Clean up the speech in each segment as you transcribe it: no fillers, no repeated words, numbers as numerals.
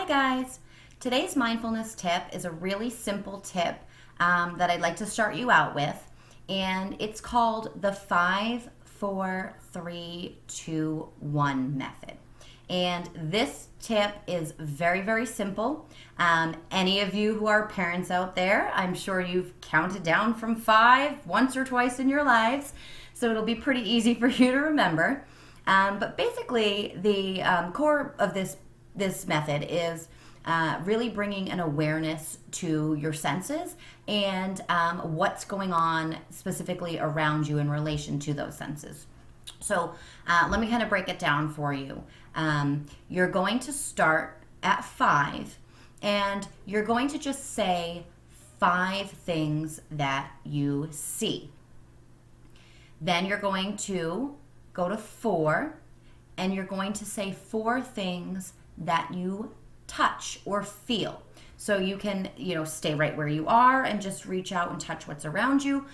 Hi guys! Today's mindfulness tip is a really simple tip that I'd like to start you out with, and it's called the 5-4-3-2-1 method. And this tip is very, very simple. Any of you who are parents out there, I'm sure you've counted down from 5 once or twice in your lives, so it'll be pretty easy for you to remember. But basically, the core of this method is really bringing an awareness to your senses and what's going on specifically around you in relation to those senses. So let me kind of break it down for you. You're going to start at 5, and you're going to just say 5 things that you see. Then you're going to go to 4, and you're going to say 4 things that you touch or feel. So you can, stay right where you are and just reach out and touch what's around you,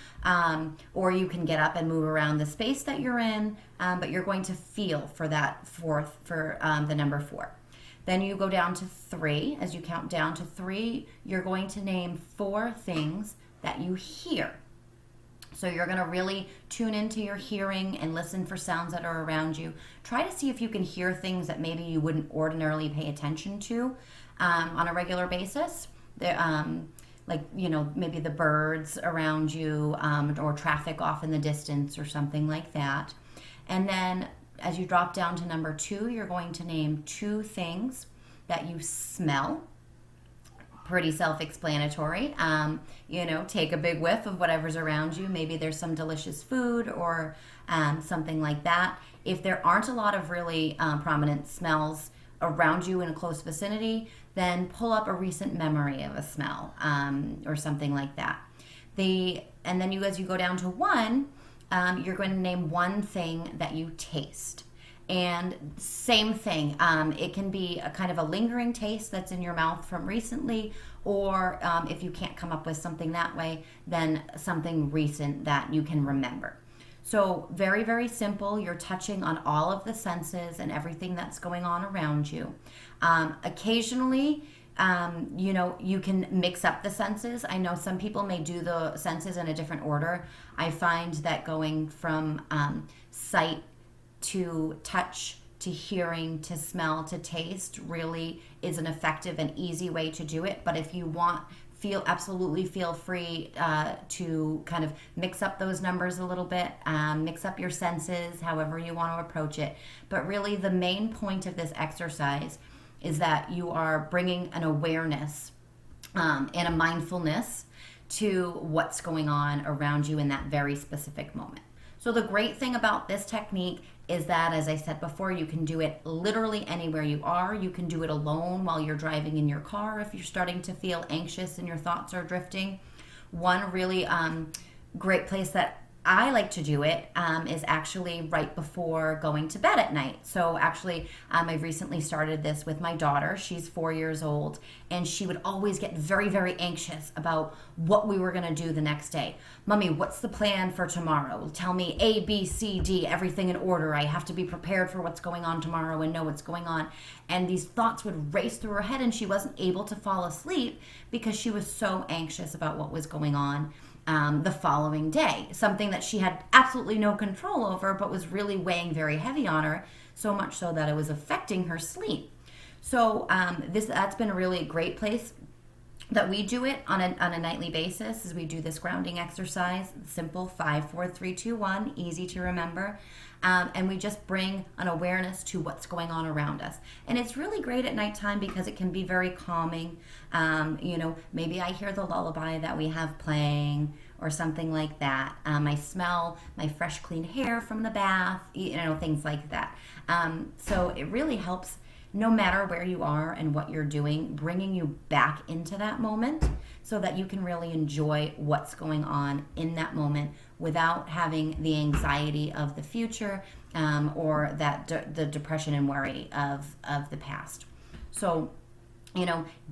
or you can get up and move around the space that you're in, but you're going to feel for that for the number 4. Then you go down to 3. As you count down to 3, you're going to name 4 things that you hear. So you're going to really tune into your hearing and listen for sounds that are around you. Try to see if you can hear things that maybe you wouldn't ordinarily pay attention to on a regular basis. Maybe the birds around you or traffic off in the distance or something like that. And then as you drop down to number 2, you're going to name 2 things that you smell. Pretty self-explanatory. Take a big whiff of whatever's around you. Maybe there's some delicious food or something like that. If there aren't a lot of really prominent smells around you in a close vicinity, then pull up a recent memory of a smell or something like that. And then as you go down to 1, you're going to name 1 thing that you taste. And same thing, it can be a kind of a lingering taste that's in your mouth from recently, or if you can't come up with something that way, then something recent that you can remember. So very, very simple. You're touching on all of the senses and everything that's going on around you. Occasionally, you can mix up the senses. I know some people may do the senses in a different order. I find that going from sight to touch, to hearing, to smell, to taste really is an effective and easy way to do it. But if you absolutely feel free to kind of mix up those numbers a little bit, mix up your senses, however you want to approach it. But really the main point of this exercise is that you are bringing an awareness and a mindfulness to what's going on around you in that very specific moment. So the great thing about this technique is that, as I said before, you can do it literally anywhere you are. You can do it alone while you're driving in your car if you're starting to feel anxious and your thoughts are drifting. One really great place that I like to do it is actually right before going to bed at night. So actually, I've recently started this with my daughter. She's 4 years old, and she would always get very, very anxious about what we were going to do the next day. Mommy, what's the plan for tomorrow? Tell me A, B, C, D, everything in order. I have to be prepared for what's going on tomorrow and know what's going on. And these thoughts would race through her head, and she wasn't able to fall asleep because she was so anxious about what was going on the following day, something that she had absolutely no control over, but was really weighing very heavy on her, so much so that it was affecting her sleep. So that's been a really great place that we do it on a nightly basis, as we do this grounding exercise, simple 5-4-3-2-1, easy to remember. And we just bring an awareness to what's going on around us. And it's really great at nighttime because it can be very calming. Maybe I hear the lullaby that we have playing or something like that. I smell my fresh, clean hair from the bath, things like that. So it really helps, no matter where you are and what you're doing, bringing you back into that moment so that you can really enjoy what's going on in that moment without having the anxiety of the future or the depression and worry of the past. So,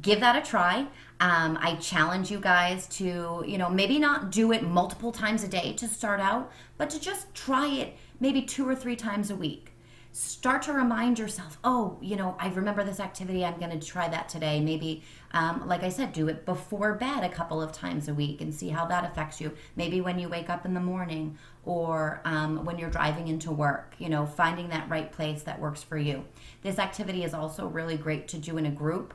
give that a try. I challenge you guys to, maybe not do it multiple times a day to start out, but to just try it maybe 2 or 3 times a week. start to remind yourself, oh, I remember this activity. I'm going to try that today. Maybe, like I said, do it before bed a couple of times a week and see how that affects you. Maybe when you wake up in the morning, or when you're driving into work, finding that right place that works for you. This activity is also really great to do in a group,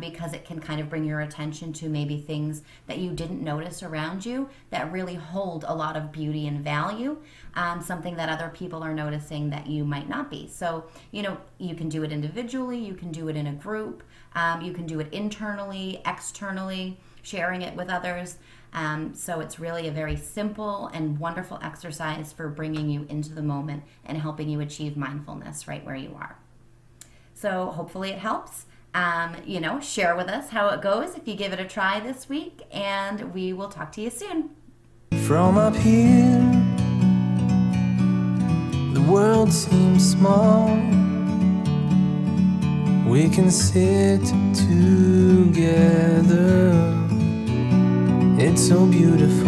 because it can kind of bring your attention to maybe things that you didn't notice around you that really hold a lot of beauty and value, something that other people are noticing that you might not be. So, you can do it individually, you can do it in a group, you can do it internally, externally, sharing it with others. So it's really a very simple and wonderful exercise for bringing you into the moment and helping you achieve mindfulness right where you are. So hopefully it helps. Share with us how it goes if you give it a try this week, and we will talk to you soon. From up here, the world seems small. We can sit together. It's so beautiful.